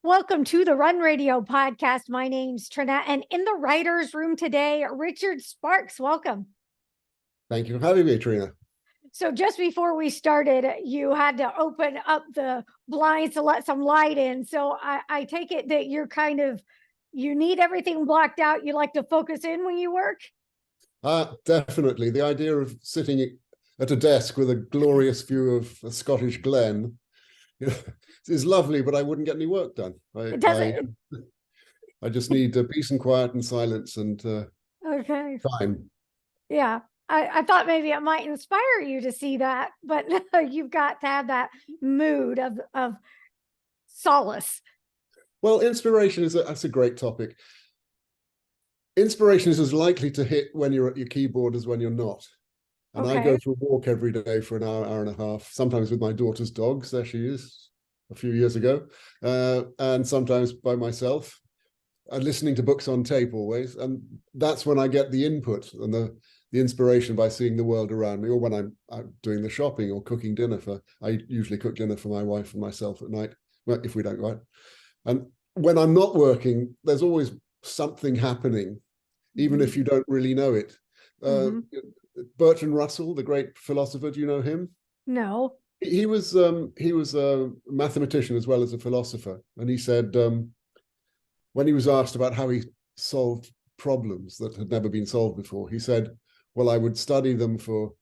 Welcome to the Run Radio podcast. My name's Trina, and in the writer's room today, Richard Sparks. Welcome. Thank you for having me, Trina. So just before we started, you had to open up the blinds to let some light in. So I take it that you need everything blocked out. You like to focus in when you work? Definitely. The idea of sitting at a desk with a glorious view of a Scottish glen is lovely, but I wouldn't get any work done. I just need peace and quiet and silence and time. Yeah. I thought maybe it might inspire you to see that, but you've got to have that mood of solace. Well, inspiration that's a great topic. Inspiration is as likely to hit when you're at your keyboard as when you're not. And I go for a walk every day for an hour and a half, sometimes with my daughter's dogs. There she is, a few years ago, and sometimes by myself, and listening to books on tape always. And that's when I get the input and the inspiration by seeing the world around me, or when I'm doing the shopping or cooking dinner I usually cook dinner for my wife and myself at night, well, if we don't go out. And when I'm not working, there's always something happening, even if you don't really know it. Bertrand Russell, the great philosopher, do you know him? No. He was a mathematician as well as a philosopher, and he said when he was asked about how he solved problems that had never been solved before, he said, well, I would study them for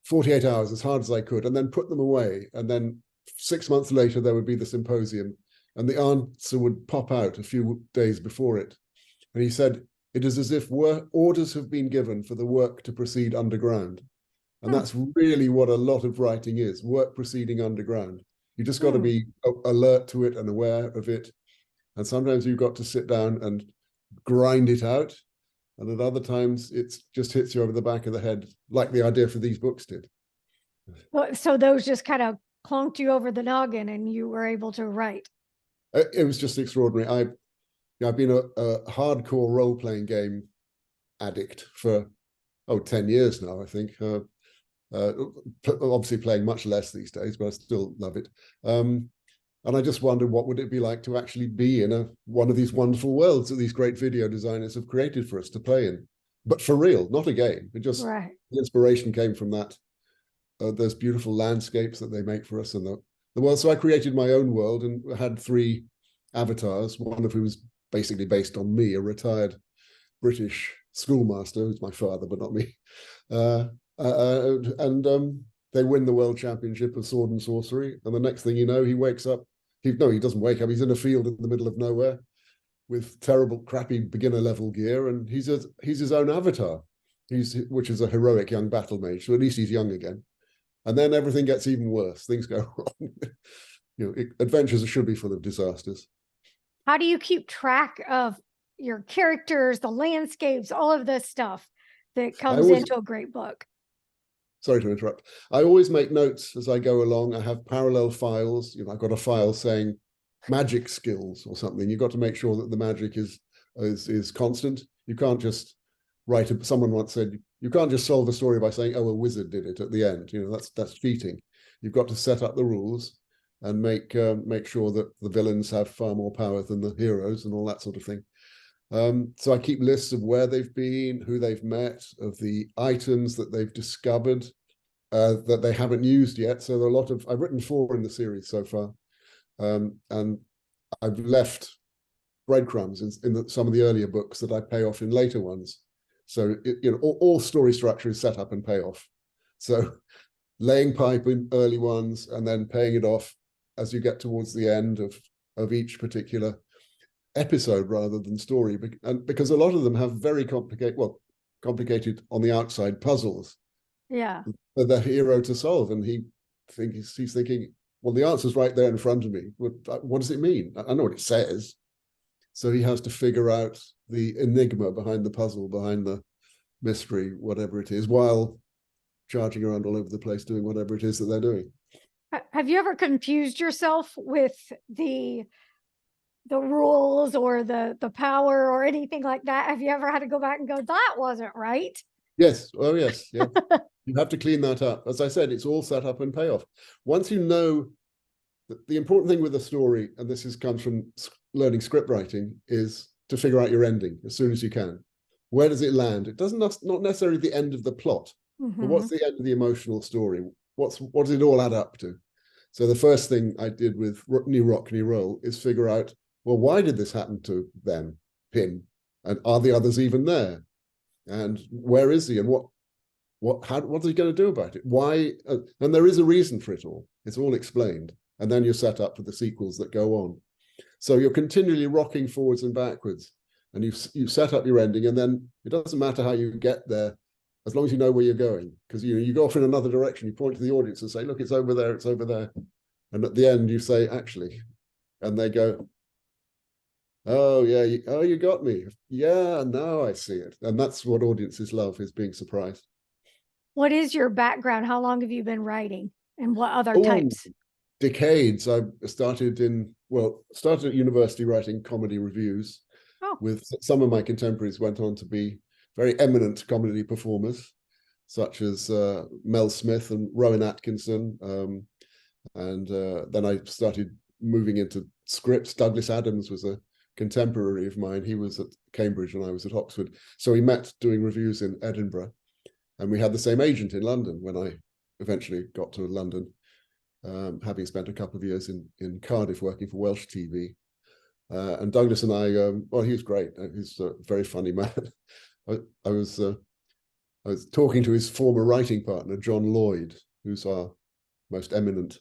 48 hours as hard as I could and then put them away, and then 6 months later there would be the symposium and the answer would pop out a few days before it. And he said, it is as if orders have been given for the work to proceed underground. And that's really what a lot of writing is, work proceeding underground. You just got to be alert to it and aware of it. And sometimes you've got to sit down and grind it out. And at other times, it just hits you over the back of the head, like the idea for these books did. So those just kind of clunked you over the noggin and you were able to write. It was just extraordinary. I've been a hardcore role-playing game addict for 10 years now, I think. Obviously playing much less these days, but I still love it. And I just wondered, what would it be like to actually be in one of these wonderful worlds that these great video designers have created for us to play in, but for real, not a game. It just, the inspiration came from that, those beautiful landscapes that they make for us and the world. So I created my own world and had 3 avatars, one of whom was basically based on me, a retired British schoolmaster, who's my father, but not me. They win the world championship of sword and sorcery. And the next thing you know, he wakes up. He doesn't wake up. He's in a field in the middle of nowhere with terrible, crappy beginner level gear. And he's his own avatar, which is a heroic young battle mage. So at least he's young again. And then everything gets even worse. Things go wrong. Adventures should be full of disasters. How do you keep track of your characters, the landscapes, all of this stuff that comes into a great book? Sorry to interrupt. I always make notes as I go along. I have parallel files. I've got a file saying magic skills or something. You've got to make sure that the magic is constant. You can't just write someone once said, you can't just solve a story by saying, oh, a wizard did it at the end. That's cheating. You've got to set up the rules and make sure that the villains have far more power than the heroes and all that sort of thing. So I keep lists of where they've been, who they've met, of the items that they've discovered that they haven't used yet. So there are I've written 4 in the series so far. And I've left breadcrumbs in some of the earlier books that I pay off in later ones. So, all story structure is set up and pay off. So laying pipe in early ones and then paying it off as you get towards the end of each particular episode rather than story, and because a lot of them have very complicated on the outside puzzles for the hero to solve, and he's thinking, well, the answer's right there in front of me. What does it mean? I know what it says. So he has to figure out the enigma behind the puzzle, behind the mystery, whatever it is, while charging around all over the place doing whatever it is that they're doing. Have you ever confused yourself with the rules or the power or anything like that? Have you ever had to go back and go, that wasn't right? Yes. Oh, yes. Yeah. You have to clean that up. As I said, it's all set up and payoff. Once you know the important thing with a story, and comes from learning script writing, is to figure out your ending as soon as you can. Where does it land? It doesn't not necessarily the end of the plot, but what's the end of the emotional story? What does it all add up to? So the first thing I did with New Rock, New Roll is figure out, well, why did this happen to them, him, and are the others even there? And where is he? And what's he going to do about it? Why? And there is a reason for it all. It's all explained. And then you're set up for the sequels that go on. So you're continually rocking forwards and backwards, and you've set up your ending, and then it doesn't matter how you get there, as long as you know where you're going. Because you go off in another direction, you point to the audience and say, look, it's over there, it's over there. And at the end you say, actually, and they go, oh yeah, you got me. Yeah, now I see it. And that's what audiences love, is being surprised. What is your background? How long have you been writing, and what other types? Decades. I started at university writing comedy reviews. With some of my contemporaries went on to be very eminent comedy performers, such as Mel Smith and Rowan Atkinson. And then I started moving into scripts. Douglas Adams was a contemporary of mine. He was at Cambridge and I was at Oxford. So we met doing reviews in Edinburgh, and we had the same agent in London when I eventually got to London, having spent a couple of years in Cardiff working for Welsh TV. And Douglas and I, well, he was great. He's a very funny man. I was talking to his former writing partner, John Lloyd, who's our most eminent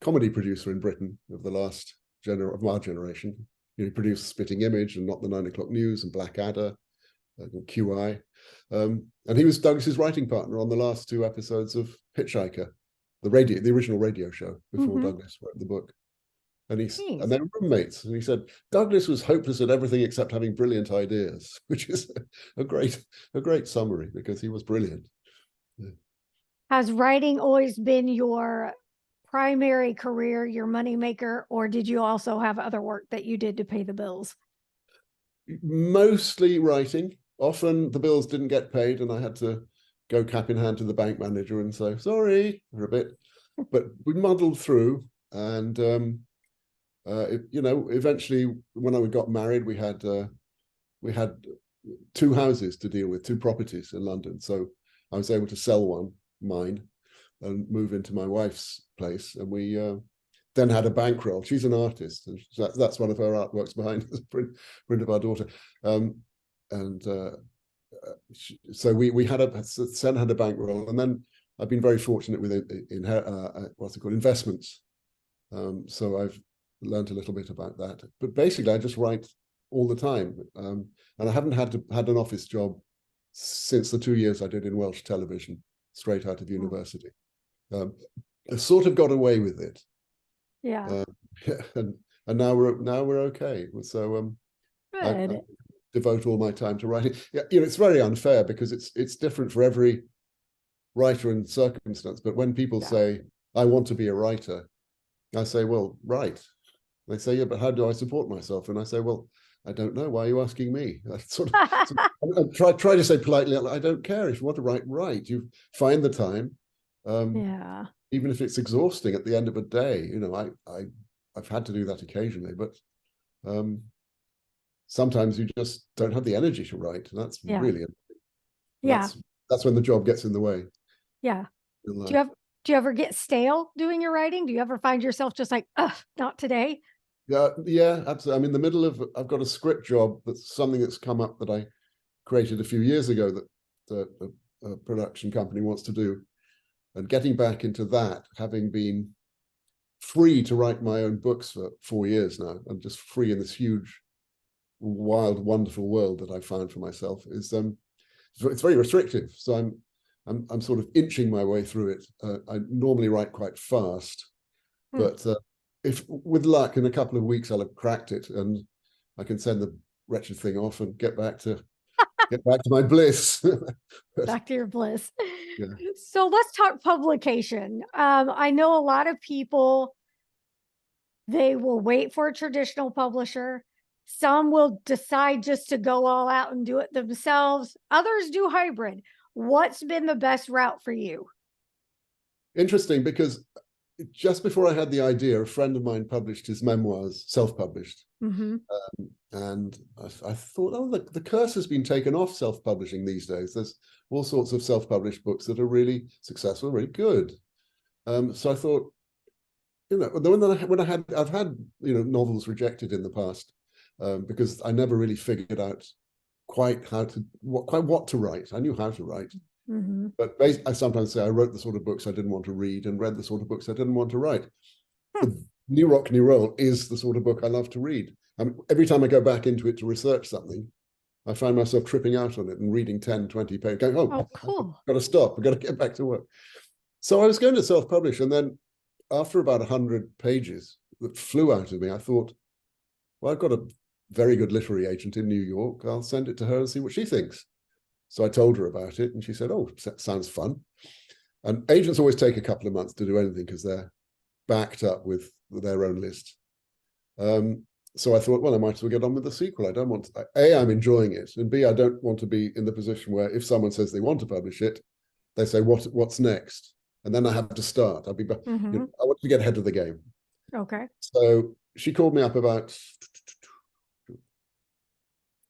comedy producer in Britain of the last of our generation. He produced Spitting Image and Not the 9 O'Clock News and Blackadder, QI. And he was Douglas's writing partner on the last 2 episodes of Hitchhiker, the original radio show before Douglas wrote the book. And and they were roommates. And he said Douglas was hopeless at everything except having brilliant ideas, which is a great summary, because he was brilliant. Yeah. Has writing always been your primary career, your moneymaker, or did you also have other work that you did to pay the bills? Mostly writing. Often the bills didn't get paid, and I had to go cap in hand to the bank manager and say sorry for a bit. But we muddled through, and eventually, when I got married, we had 2 houses to deal with, 2 properties in London. So I was able to sell mine, and move into my wife's place. And we then had a bankroll. She's an artist, and that's one of her artworks behind the print of our daughter. So we had a bankroll, and then I've been very fortunate with investments. So I've learned a little bit about that, but basically I just write all the time, and I haven't had an office job since the 2 years I did in Welsh television straight out of university. I sort of got away with it, and now we're okay. So I devote all my time to writing. Yeah, it's very unfair, because it's different for every writer and circumstance. But when people say I want to be a writer, I say, well, write. They say, yeah, but how do I support myself? And I say, well, I don't know. Why are you asking me? I try to say politely, I don't care. If you want to write. You find the time. Even if it's exhausting at the end of a day. I've had to do that occasionally, but sometimes you just don't have the energy to write. And that's really that's when the job gets in the way. Yeah. Do you ever get stale doing your writing? Do you ever find yourself just like, not today? Yeah, absolutely. I'm in the middle of, I've got a script job that's something that's come up that I created a few years ago that a production company wants to do. And getting back into that, having been free to write my own books for 4 years now, and just free in this huge, wild, wonderful world that I found for myself, is it's very restrictive. So I'm sort of inching my way through it. I normally write quite fast, but if with luck, in a couple of weeks, I'll have cracked it, and I can send the wretched thing off and get back to my bliss. Back to your bliss. Yeah. So let's talk publication. I know a lot of people, they will wait for a traditional publisher. Some will decide just to go all out and do it themselves. Others do hybrid. What's been the best route for you? Interesting, because just before I had the idea, a friend of mine published his memoirs, self-published. Mm-hmm. And I thought, oh, the curse has been taken off self-publishing these days. There's all sorts of self-published books that are really successful, really good. So I thought, I've had novels rejected in the past because I never really figured out quite what to write. I knew how to write, but I sometimes say I wrote the sort of books I didn't want to read and read the sort of books I didn't want to write. New Rock, New Roll is the sort of book I love to read. Every time I go back into it to research something, I find myself tripping out on it and reading 10, 20 pages, going, oh, cool. I've got to stop. I've got to get back to work. So I was going to self-publish, and then after about 100 pages that flew out of me, I thought, well, I've got a very good literary agent in New York. I'll send it to her and see what she thinks. So I told her about it, and she said, oh, sounds fun. And agents always take a couple of months to do anything because they're backed up with their own list. So I thought, well, I might as well get on with the sequel. I don't want to, A, I'm enjoying it, and B, I don't want to be in the position where if someone says they want to publish it, they say, what's next? And then I have to start. I want to get ahead of the game. Okay. So she called me up about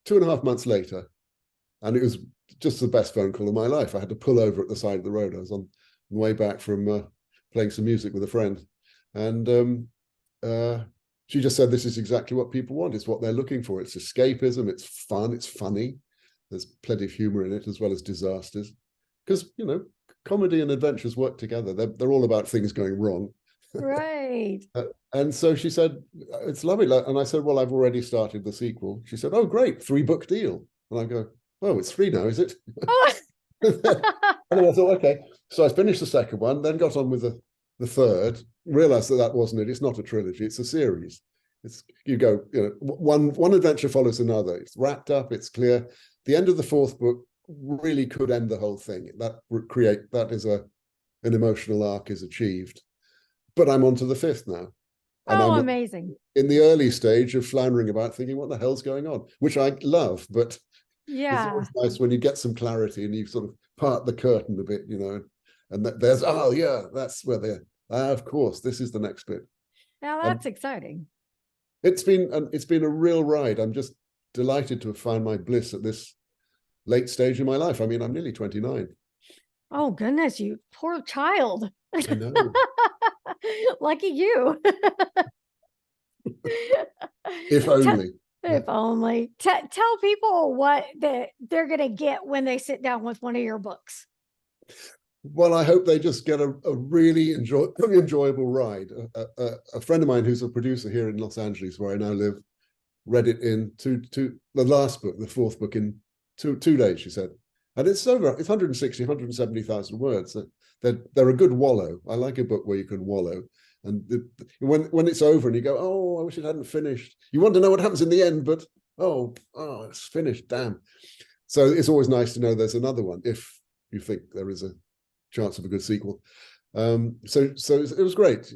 2.5 months later, and it was just the best phone call of my life. I had to pull over at the side of the road. I was on the way back from playing some music with a friend, and she just said, this is exactly what people want. It's what they're looking for. It's escapism. It's fun. It's funny. There's plenty of humor in it, as well as disasters, because comedy and adventures work together. They're all about things going wrong. Right. And so she said, it's lovely. And I said, well, I've already started the sequel. She said, oh, great, 3-book deal. And I go, oh, it's 3 now, is it? Oh. And I thought, okay. So I finished the second one, then got on with the third, realized that wasn't it. It's not a trilogy, it's a series. One adventure follows another. It's wrapped up, it's clear. The end of the 4th book really could end the whole thing. That is an emotional arc is achieved. But I'm on to the 5th now. And I'm amazing. In the early stage of floundering about thinking, what the hell's going on? Which I love, but yeah, it's always nice when you get some clarity and you sort of part the curtain a bit, and there's, oh yeah, that's where they're, of course, this is the next bit. Now that's exciting. It's been a real ride. I'm just delighted to have found my bliss at this late stage in my life. I mean, I'm nearly 29. Oh goodness, you poor child. I know. Lucky you. If only. If only. Tell people what they're going to get when they sit down with one of your books. Well, I hope they just get a really enjoyable ride. A friend of mine who's a producer here in Los Angeles, where I now live, read it in the last book, the 4th book, in two days, she said. And it's 160, 170,000 words. They're a good wallow. I like a book where you can wallow. And when it's over and you go, oh, I wish it hadn't finished. You want to know what happens in the end, but oh, it's finished, damn. So it's always nice to know there's another one if you think there is a chance of a good sequel. So it was great.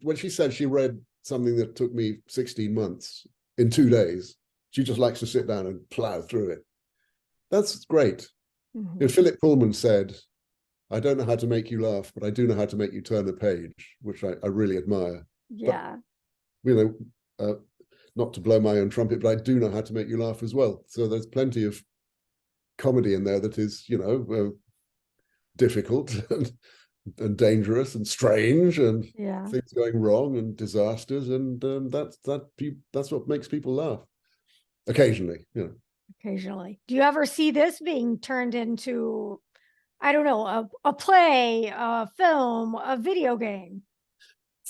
When she said she read something that took me 16 months in 2 days, she just likes to sit down and plow through it. That's great. Philip Pullman said, I don't know how to make you laugh, but I do know how to make you turn a page, which I really admire. Yeah. But, not to blow my own trumpet, but I do know how to make you laugh as well. So there's plenty of comedy in there that is, difficult and dangerous and strange and things going wrong and disasters. And that's what makes people laugh occasionally, Occasionally. Do you ever see this being turned into, I don't know, a play, a film, a video game?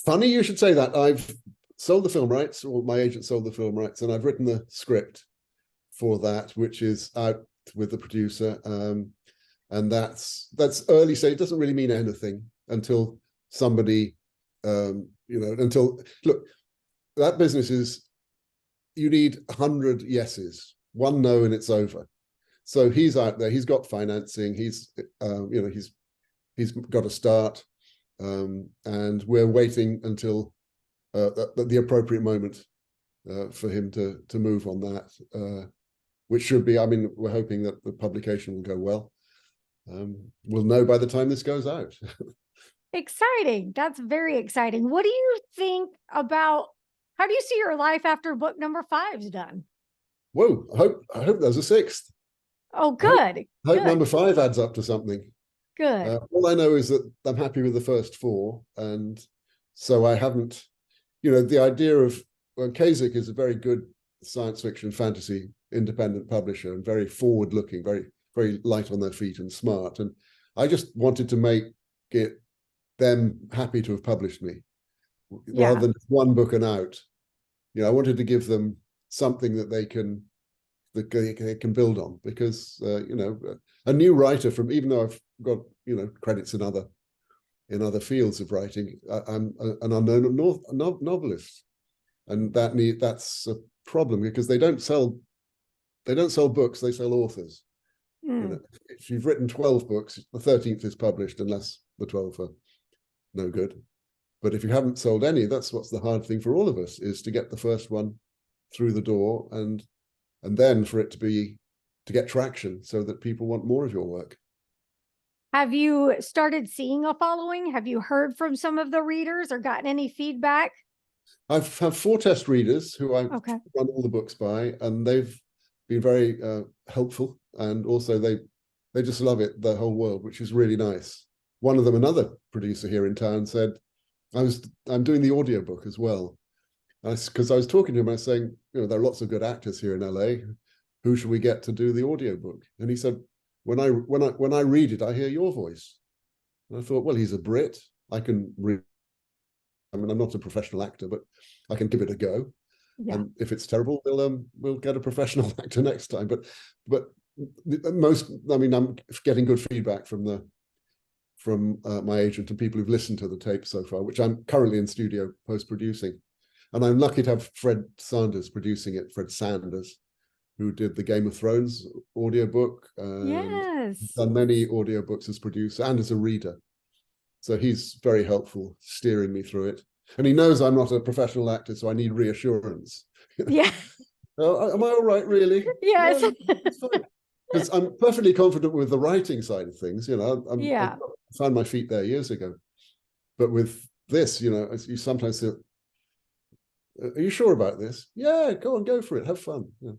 Funny you should say that. I've sold the film rights, or my agent sold the film rights, and I've written the script for that, which is out with the producer. And that's early stage. It doesn't really mean anything until somebody, look, that business is, you need 100 yeses, 1 no, and it's over. So he's out there. He's got financing. He's got a start, and we're waiting until the appropriate moment for him to move on that, which should be. I mean, we're hoping that the publication will go well. We'll know by the time this goes out. Exciting. That's very exciting. What do you think about, how do you see your life after book number 5's done? Whoa, I hope there's a sixth. Oh, I hope, good. I hope Good. number 5 adds up to something. Good. All I know is that I'm happy with the first 4, and so I haven't, the idea of, well, Kasich is a very good science fiction fantasy independent publisher and very forward looking, very, very light on their feet and smart. And I just wanted to make it them happy to have published me rather than one book and out. I wanted to give them something that they can build on, because a new writer from, even though I've got credits in other fields of writing, I'm an unknown novelist, and that's a problem, because they don't sell books, they sell authors. If you've written 12 books, the 13th is published, unless the 12 are no good. But if you haven't sold any, that's what's the hard thing for all of us, is to get the first one through the door, and then for it to get traction so that people want more of your work. Have you started seeing a following? Have you heard from some of the readers or gotten any feedback? I've had 4 test readers who I've run all the books by, and they've been very helpful, and also they just love it, the whole world, which is really nice. One of them, another producer here in town, said, I'm doing the audiobook as well. Because I was talking to him, I was saying, there are lots of good actors here in LA. Who should we get to do the audiobook? And he said, when I read it, I hear your voice. And I thought, well, he's a Brit. I can read. I mean, I'm not a professional actor, but I can give it a go. Yeah. And if it's terrible, we'll get a professional actor next time. But I'm getting good feedback from my agent and people who've listened to the tape so far, which I'm currently in studio post-producing. And I'm lucky to have Fred Sanders producing it, Fred Sanders, who did the Game of Thrones audiobook. Yes. Done many audiobooks as producer and as a reader. So he's very helpful steering me through it. And he knows I'm not a professional actor, so I need reassurance. Yeah. Am I all right, really? Yes. No, it's fine. Because I'm perfectly confident with the writing side of things. I found my feet there years ago. But with this, you sometimes say, are you sure about this? Yeah, go for it. Have fun. Yeah.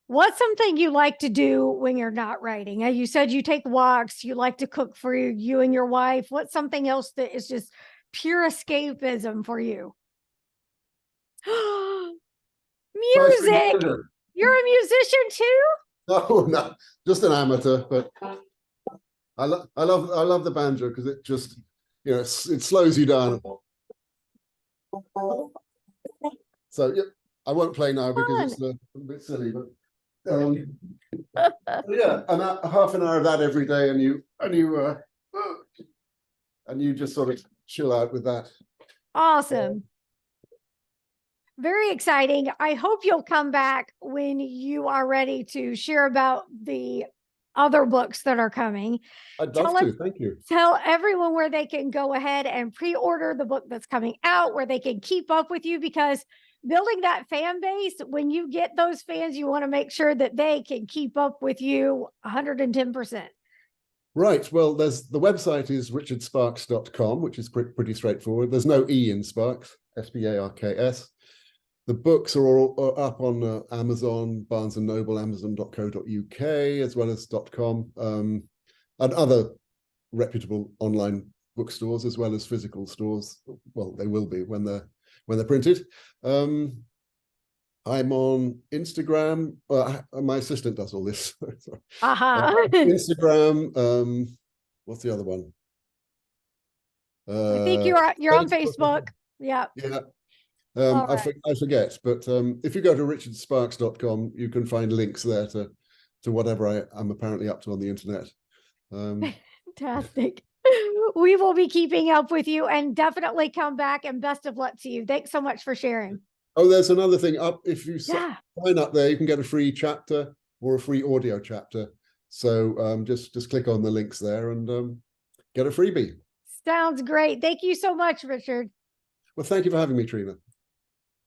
What's something you like to do when you're not writing? You said you take walks, you like to cook for you and your wife. What's something else that is just pure escapism for you? Music. You're a musician too? No, just an amateur, but I love the banjo, because it just, it slows you down. So yeah, I won't play now because it's a bit silly, but yeah, and half an hour of that every day, and you just sort of chill out with that. Awesome. Very exciting. I hope you'll come back when you are ready to share about the other books that are coming. I'd love to. Thank you. Tell everyone where they can go ahead and pre-order the book that's coming out, where they can keep up with you, because building that fan base, when you get those fans, you want to make sure that they can keep up with you 110%. Right. Well, the website is richardsparks.com, which is pretty straightforward. There's no E in Sparks, Sparks. The books are all up on Amazon, Barnes & Noble, amazon.co.uk, as well as .com, and other reputable online bookstores, as well as physical stores. Well, they will be when they're printed. I'm on Instagram. My assistant does all this. Instagram. What's the other one? I think you're on Facebook. Yeah. Yeah. I forget, but if you go to richardsparks.com, you can find links there to whatever I'm apparently up to on the internet. Fantastic. We will be keeping up with you, and definitely come back, and best of luck to you. Thanks so much for sharing. Oh, there's another thing up. If you sign up there, you can get a free chapter or a free audio chapter. So just click on the links there and get a freebie. Sounds great. Thank you so much, Richard. Well, thank you for having me, Trina.